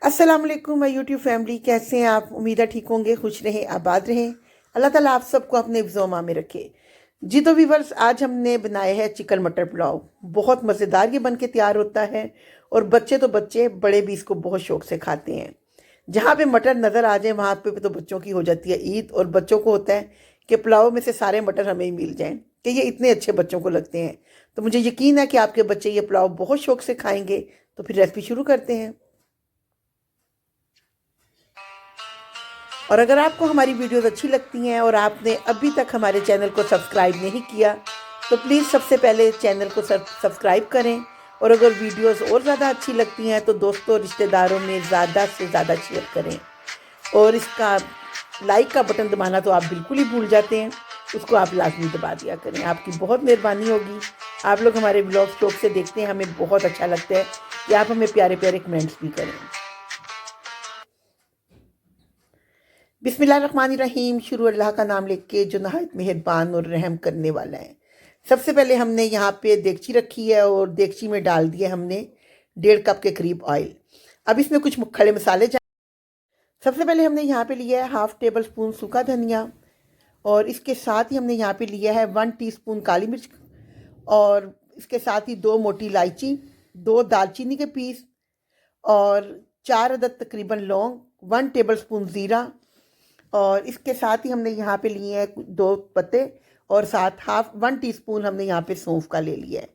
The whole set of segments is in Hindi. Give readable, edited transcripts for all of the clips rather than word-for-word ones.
अस्सलाम वालेकुम माय यूट्यूब फैमिली, कैसे हैं आप? उम्मीद है ठीक होंगे, खुश रहें, आबाद रहें। अल्लाह ताला आप सबको अपने हिफ्ज़-ओ-मान में रखे। जी तो व्यूअर्स, आज हमने बनाया है चिकन मटर पुलाव। बहुत मज़ेदार ये बन के तैयार होता है और बच्चे तो बच्चे, बड़े भी इसको बहुत शौक से खाते हैं। जहाँ पे मटर नज़र आ जाए वहाँ पे तो बच्चों की हो जाती है ईद, और बच्चों को होता है कि पुलाव में से सारे मटर हमें ही मिल जाएं, कि ये इतने अच्छे बच्चों को लगते हैं। तो मुझे यकीन है कि आपके बच्चे ये पुलाव बहुत शौक से खाएंगे। तो फिर रेसिपी शुरू करते हैं। और अगर आपको हमारी वीडियोस अच्छी लगती हैं और आपने अभी तक हमारे चैनल को सब्सक्राइब नहीं किया, तो प्लीज़ सबसे पहले चैनल को सब्सक्राइब करें। और अगर वीडियोस और ज़्यादा अच्छी लगती हैं तो दोस्तों रिश्तेदारों में ज़्यादा से ज़्यादा शेयर करें। और इसका लाइक का बटन दबाना तो आप बिल्कुल ही भूल जाते हैं, उसको आप लाजमी दबा दिया करें, आपकी बहुत मेहरबानी होगी। आप लोग हमारे ब्लॉग शौक से देखते हैं, हमें बहुत अच्छा लगता है कि आप हमें प्यारे प्यारे कमेंट्स भी करें। बिस्मिल्लाहिर्रहमानिर्रहीम। शुरू अल्लाह का नाम लेके जो नहायत मेहरबान और रहम करने वाला है। सबसे पहले हमने यहाँ पे देगची रखी है और देगची में डाल दिया हमने 1.5 कप के करीब ऑयल। अब इसमें कुछ खड़े मसाले सबसे पहले हमने यहाँ पे लिया है 1/2 टेबल स्पून सूखा धनिया, और इसके साथ ही हमने यहाँ पे लिया है 1 टीस्पून काली मिर्च, और इसके साथ ही 2 मोटी इलायची, 2 दालचीनी के पीस, और 4 अदद तकरीबन लौंग, 1 टेबल स्पून ज़ीरा, और इसके साथ ही हमने यहाँ पे लिए हैं 2 पत्ते, और साथ 1 टीस्पून हमने यहाँ पे सौंफ का ले लिया है।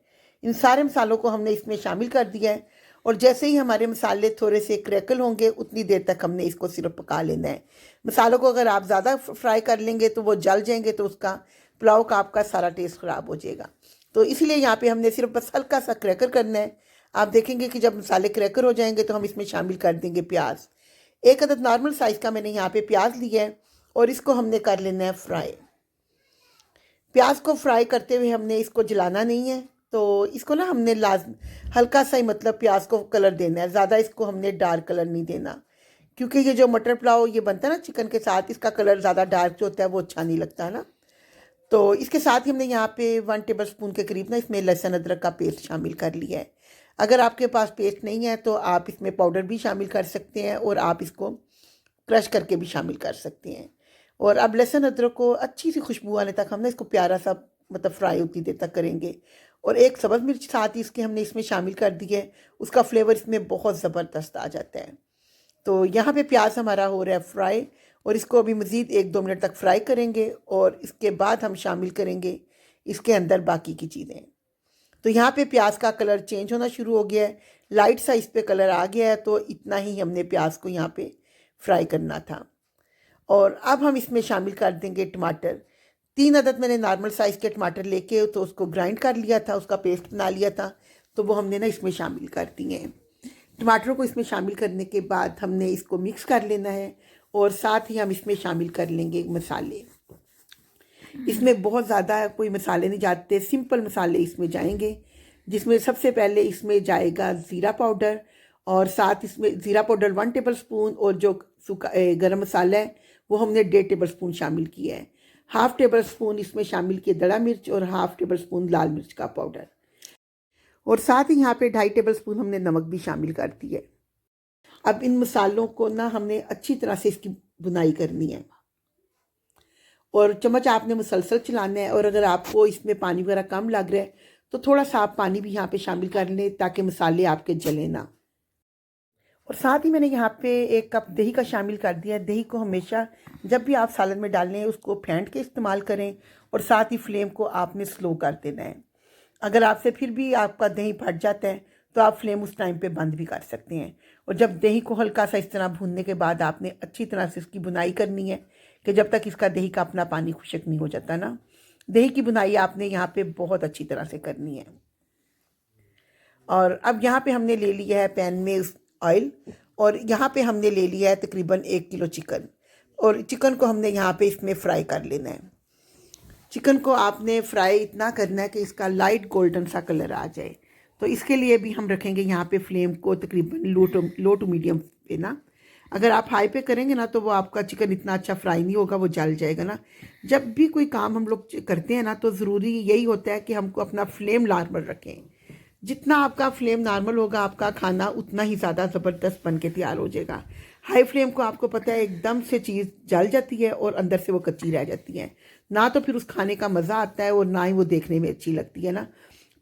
इन सारे मसालों को हमने इसमें शामिल कर दिया है, और जैसे ही हमारे मसाले थोड़े से क्रैकल होंगे उतनी देर तक हमने इसको सिर्फ पका लेना है। मसालों को अगर आप ज़्यादा फ्राई कर लेंगे तो वो जल जाएंगे, तो उसका पुलाव का आपका सारा टेस्ट ख़राब हो जाएगा। तो इसलिए यहाँ पे हमने सिर्फ बस हल्का सा क्रैकर करना है। आप देखेंगे कि जब मसाले क्रैकर हो जाएंगे तो हम इसमें शामिल कर देंगे प्याज। 1 अदद नॉर्मल साइज़ का मैंने यहाँ पे प्याज लिया है, और इसको हमने कर लेना है फ्राई। प्याज को फ्राई करते हुए हमने इसको जलाना नहीं है, तो इसको ना हमने हल्का सा ही मतलब प्याज को कलर देना है, ज़्यादा इसको हमने डार्क कलर नहीं देना, क्योंकि ये जो मटर पुलाव ये बनता है ना चिकन के साथ, इसका कलर ज़्यादा डार्क जो होता है वो अच्छा नहीं लगता है ना। तो इसके साथ ही हमने यहाँ पे 1 टेबल स्पून के करीब ना इसमें लहसुन अदरक का पेस्ट शामिल कर लिया है। अगर आपके पास पेस्ट नहीं है तो आप इसमें पाउडर भी शामिल कर सकते हैं, और आप इसको क्रश करके भी शामिल कर सकते हैं। और अब लहसुन अदरक को अच्छी सी खुशबू आने तक हमने इसको प्यारा सा मतलब फ्राई होती देर तक करेंगे। और 1 सब्ज़ मिर्च साथ ही इसके हमने इसमें शामिल कर दी है, उसका फ्लेवर इसमें बहुत ज़बरदस्त आ जाता है। तो यहाँ पे प्याज हमारा हो रहा है फ्राई, और इसको अभी मज़ीद 1-2 मिनट तक फ्राई करेंगे, और इसके बाद हम शामिल करेंगे इसके अंदर बाकी की चीज़ें। तो यहाँ पे प्याज का कलर चेंज होना शुरू हो गया है, लाइट सा इस पे कलर आ गया है, तो इतना ही हमने प्याज को यहाँ पे फ्राई करना था। और अब हम इसमें शामिल कर देंगे टमाटर। 3 अदद मैंने नॉर्मल साइज़ के टमाटर लेके तो उसको ग्राइंड कर लिया था, उसका पेस्ट बना लिया था, तो वो हमने ना इसमें शामिल कर दिए हैं। टमाटरों को इसमें शामिल करने के बाद हमने इसको मिक्स कर लेना है, और साथ ही हम इसमें शामिल कर लेंगे मसाले। इसमें बहुत ज़्यादा कोई मसाले नहीं जाते, सिंपल मसाले इसमें जाएंगे, जिसमें सबसे पहले इसमें जाएगा ज़ीरा पाउडर, और साथ इसमें ज़ीरा पाउडर 1 टेबल स्पून, और जो सूखा गरम मसाला है वो हमने 1.5 टेबल स्पून शामिल किया है। 1/2 टेबल स्पून इसमें शामिल किए दड़ा मिर्च, और 1/2 टेबल स्पून लाल मिर्च का पाउडर, और साथ ही यहाँ पे 2.5 टेबल स्पून हमने नमक भी शामिल कर दी है। अब इन मसालों को ना हमने अच्छी तरह से इसकी बुनाई करनी है, और चम्मच आपने मुसलसल चलाना है। और अगर आपको इसमें पानी वगैरह कम लग रहा है तो थोड़ा सा आप पानी भी यहाँ पे शामिल कर लें, ताकि मसाले आपके जले ना। और साथ ही मैंने यहाँ पे 1 कप दही का शामिल कर दिया है। दही को हमेशा जब भी आप सालन में डालें उसको फेंट के इस्तेमाल करें, और साथ ही फ्लेम को आपने स्लो कर देना है। अगर आपसे फिर भी आपका दही फट जाता है तो आप फ्लेम उस टाइम पे बंद भी कर सकते हैं। और जब दही को हल्का सा इस तरह भूनने के बाद आपने अच्छी तरह से इसकी बुनाई करनी है, कि जब तक इसका दही का अपना पानी खुश्क नहीं हो जाता ना। दही की बुनाई आपने यहाँ पे बहुत अच्छी तरह से करनी है। और अब यहाँ पे हमने ले लिया है पैन में ऑयल, और यहाँ पे हमने ले लिया है तकरीबन 1 किलो चिकन, और चिकन को हमने यहाँ पे इसमें फ्राई कर लेना है। चिकन को आपने फ्राई इतना करना है कि इसका लाइट गोल्डन सा कलर आ जाए। तो इसके लिए भी हम रखेंगे यहाँ पे फ्लेम को तकरीबन लो टू मीडियम पे ना। अगर आप हाई पे करेंगे ना तो वो आपका चिकन इतना अच्छा फ्राई नहीं होगा, वो जल जाएगा ना। जब भी कोई काम हम लोग करते हैं ना तो ज़रूरी यही होता है कि हमको अपना फ्लेम नॉर्मल रखें। जितना आपका फ्लेम नॉर्मल होगा आपका खाना उतना ही ज़्यादा ज़बरदस्त बन के तैयार हो जाएगा। हाई फ्लेम को आपको पता है एकदम से चीज़ जल जाती है और अंदर से वो कच्ची रह जाती है, ना तो फिर उस खाने का मज़ा आता है और ना ही वो देखने में अच्छी लगती है ना।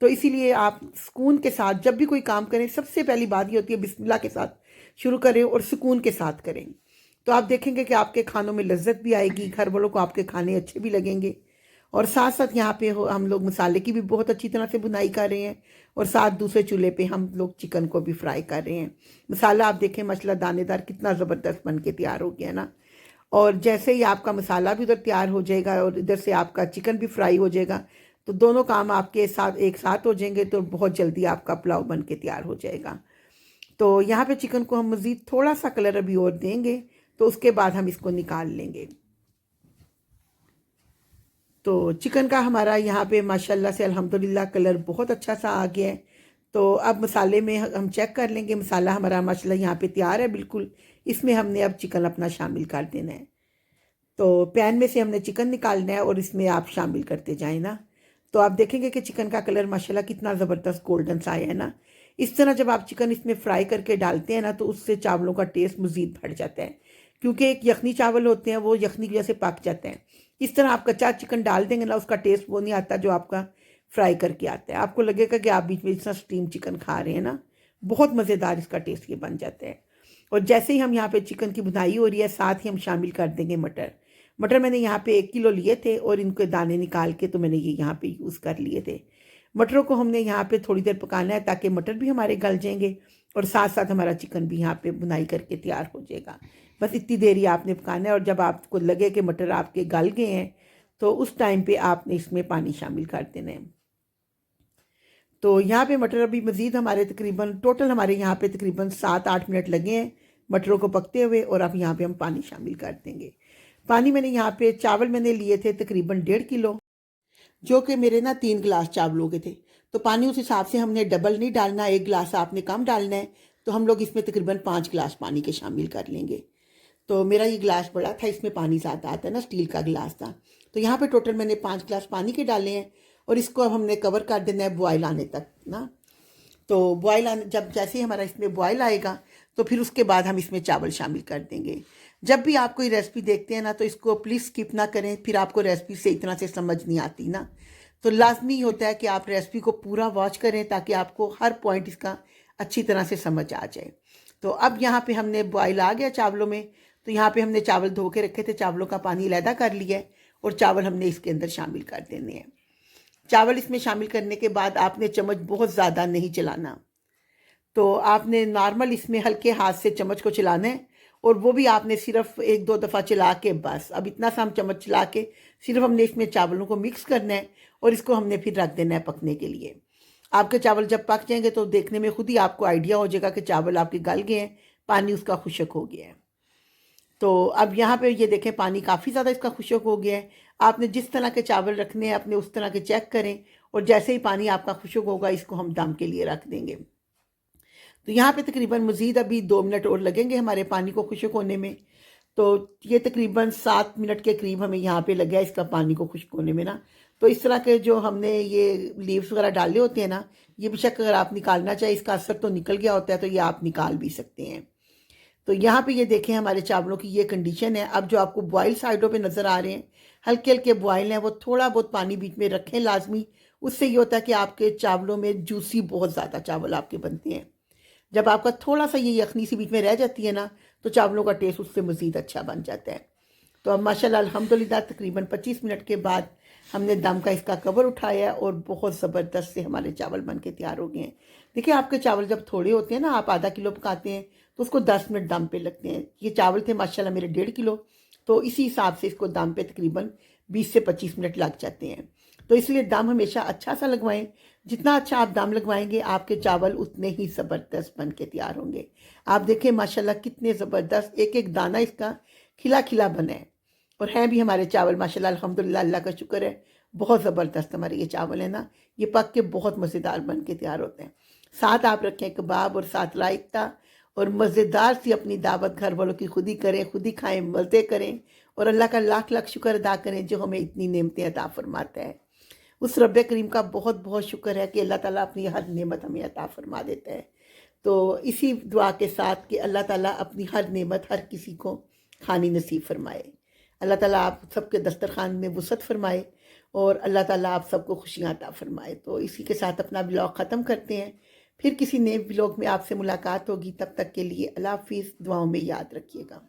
तो इसीलिए आप सुकून के साथ जब भी कोई काम करें, सबसे पहली बात ये होती है बिस्मिल्लाह के साथ शुरू करें और सुकून के साथ करें। तो आप देखेंगे कि आपके खानों में लज्जत भी आएगी, घर वालों को आपके खाने अच्छे भी लगेंगे। और साथ साथ यहाँ पे हम लोग मसाले की भी बहुत अच्छी तरह से बुनाई कर रहे हैं और साथ दूसरे चूल्हे पे हम लोग चिकन को भी फ्राई कर रहे हैं। मसाला आप देखें माशाल्लाह दानेदार कितना ज़बरदस्त बन के तैयार हो गया ना। और जैसे ही आपका मसाला भी उधर तैयार हो जाएगा और इधर से आपका चिकन भी फ्राई हो जाएगा, तो दोनों काम आपके साथ एक साथ हो जाएंगे, तो बहुत जल्दी आपका पुलाव बन के तैयार हो जाएगा। तो यहाँ पे चिकन को हम मज़ीद थोड़ा सा कलर अभी और देंगे, तो उसके बाद हम इसको निकाल लेंगे। तो चिकन का हमारा यहाँ पे माशाल्लाह से अल्हम्दुलिल्लाह कलर बहुत अच्छा सा आ गया है। तो अब मसाले में हम चेक कर लेंगे, मसाला हमारा माशाल्लाह यहाँ पे तैयार है बिल्कुल। इसमें हमने अब चिकन अपना शामिल कर देना है। तो पैन में से हमने चिकन निकालना है और इसमें आप शामिल करते जाएं ना। तो आप देखेंगे कि चिकन का कलर माशाल्लाह कितना ज़बरदस्त गोल्डन सा आया है ना। इस तरह जब आप चिकन इसमें फ्राई करके डालते हैं ना, तो उससे चावलों का टेस्ट मज़ीद बढ़ जाता है, क्योंकि एक यखनी चावल होते हैं वो यखनी की वजह से पक जाते हैं। इस तरह आप कच्चा चिकन डाल देंगे ना, उसका टेस्ट वो नहीं आता जो आपका फ्राई करके आता है। आपको लगेगा कि आप बीच में इतना स्टीम चिकन खा रहे हैं ना, बहुत मज़ेदार इसका टेस्ट ये बन जाता है। और जैसे ही हम यहाँ पे चिकन की बुनाई हो रही है, साथ ही हम शामिल कर देंगे मटर। मटर मैंने यहाँ पे 1 किलो लिए थे और इनके दाने निकाल के तो मैंने ये यहाँ पे यूज़ कर लिए थे। मटरों को हमने यहाँ पे थोड़ी देर पकाना है ताकि मटर भी हमारे गल जाएंगे और साथ साथ हमारा चिकन भी यहाँ पे बुनाई करके तैयार हो जाएगा। बस इतनी देर ही आपने पकाना है और जब आपको लगे कि मटर आपके गल गए हैं, तो उस टाइम पे आपने इसमें पानी शामिल कर देना है। तो यहाँ पे मटर अभी मज़ीद हमारे तकरीबन टोटल हमारे यहाँ पे तकरीबन 7-8 मिनट लगे हैं मटरों को पकते हुए, और अब यहाँ पे हम पानी शामिल कर देंगे। पानी मैंने यहाँ पे चावल मैंने लिए थे तकरीबन 1.5 किलो, जो कि मेरे ना 3 गिलास चावलों के थे। तो पानी उस हिसाब से हमने डबल नहीं डालना, 1 गिलास आपने कम डालना है। तो हम लोग इसमें तकरीबन 5 गिलास पानी के शामिल कर लेंगे। तो मेरा ये गिलास बड़ा था, इसमें पानी ज़्यादा आता है ना, स्टील का गिलास था। तो यहाँ पे टोटल मैंने 5 गिलास पानी के डाले हैं और इसको अब हमने कवर कर देना है बॉयल आने तक ना। तो बॉयल आने जब जैसे ही हमारा इसमें बॉयल आएगा, तो फिर उसके बाद हम इसमें चावल शामिल कर देंगे। जब भी आप कोई रेसिपी देखते हैं ना, तो इसको प्लीज़ स्किप ना करें, फिर आपको रेसिपी से इतना से समझ नहीं आती ना। तो लाजमी होता है कि आप रेसिपी को पूरा वॉच करें ताकि आपको हर पॉइंट इसका अच्छी तरह से समझ आ जाए। तो अब यहाँ पे हमने बॉयल आ गया चावलों में, तो यहाँ पे हमने चावल धो के रखे थे, चावलों का पानी अलहदा कर लिया है और चावल हमने इसके अंदर शामिल कर देने हैं। चावल इसमें शामिल करने के बाद आपने चम्मच बहुत ज़्यादा नहीं चलाना, तो आपने नॉर्मल इसमें हल्के हाथ से चम्मच को चलाना है और वो भी आपने सिर्फ 1-2 दफ़ा चला के बस। अब इतना सा हम चम्मच चला के सिर्फ हमने इसमें चावलों को मिक्स करना है और इसको हमने फिर रख देना है पकने के लिए। आपके चावल जब पक जाएंगे तो देखने में खुद ही आपको आइडिया हो जाएगा कि चावल आपके गल गए हैं, पानी उसका खुश्क हो गया है। तो अब यहाँ पे ये देखें पानी काफ़ी ज़्यादा इसका खुश्क हो गया है। आपने जिस तरह के चावल रखने हैं अपने उस तरह के चेक करें, और जैसे ही पानी आपका खुश्क होगा इसको हम दम के लिए रख देंगे। तो यहाँ पे तकरीबन मज़ीद अभी 2 मिनट और लगेंगे हमारे पानी को खुश्क होने में। तो ये तकरीबन 7 मिनट के करीब हमें यहाँ पे लगे इसका पानी को खुश्क होने में ना। तो इस तरह के जो हमने ये लीव्स वगैरह डाले होते हैं ना, ये बेशक अगर आप निकालना चाहें, इसका असर तो निकल गया होता है, तो ये आप निकाल भी सकते हैं। तो यहाँ पे ये देखें हमारे चावलों की ये कंडीशन है। अब जो आपको बॉयल साइडों पे नज़र आ रहे हैं, हल्के हल्के बॉयल हैं, वो थोड़ा बहुत पानी बीच में रखें लाजमी। उससे ये होता है कि आपके चावलों में जूसी बहुत ज़्यादा चावल आपके बनते हैं। जब आपका थोड़ा सा ये यखनी सी बीच में रह जाती है ना, तो चावलों का टेस्ट उससे मज़ीद अच्छा बन जाता है। तो अब माशाल्लाह अल्हम्दुलिल्लाह तकरीबन 25 मिनट के बाद हमने दम का इसका कवर उठाया और बहुत ज़बरदस्त से हमारे चावल बन के तैयार हो गए हैं। देखिए आपके चावल जब थोड़े होते हैं ना, आप आधा किलो पकाते हैं तो उसको 10 मिनट दम पे लगते हैं। ये चावल थे माशाल्लाह मेरे 1.5 किलो, तो इसी हिसाब से इसको दम पे तकरीबन 20 से 25 मिनट लग जाते हैं। तो इसलिए दम हमेशा अच्छा सा लगवाएं। जितना अच्छा आप दम लगवाएंगे आपके चावल उतने ही ज़बरदस्त बन के तैयार होंगे। आप देखें माशाल्लाह कितने ज़बरदस्त एक एक दाना इसका खिला खिला बना है, और हैं भी हमारे चावल माशाल्लाह अल्हम्दुलिल्लाह, अल्लाह का शुक्र है। बहुत ज़बरदस्त हमारे ये चावल है ना, ये पक के बहुत मज़ेदार बन के तैयार होते हैं। साथ आप रखें कबाब और साथ रायता, और मज़ेदार सी अपनी दावत घर वालों की खुद ही करें, खुद ही खाएं, मज़े करें, और अल्लाह का लाख लाख शुक्र अदा करें जो हमें इतनी नेमतें अता फरमाता है। उस रब करीम का बहुत बहुत शुक्र है कि अल्लाह ताला अपनी हर नेमत हमें अता फरमा देता है। तो इसी दुआ के साथ कि अल्लाह ताला अपनी हर नेमत हर किसी को खानी नसीब फरमाए। अल्लाह ताला आप सबके दस्तरखान में वसअत फरमाए और अल्लाह ताला आप सबको खुशियाँ अता फरमाए। तो इसी के साथ अपना ब्लॉग ख़त्म करते हैं। फिर किसी नए ब्लॉग में आपसे मुलाकात होगी। तब तक के लिए अल्लाह हाफिज़। दुआओं में याद रखिएगा।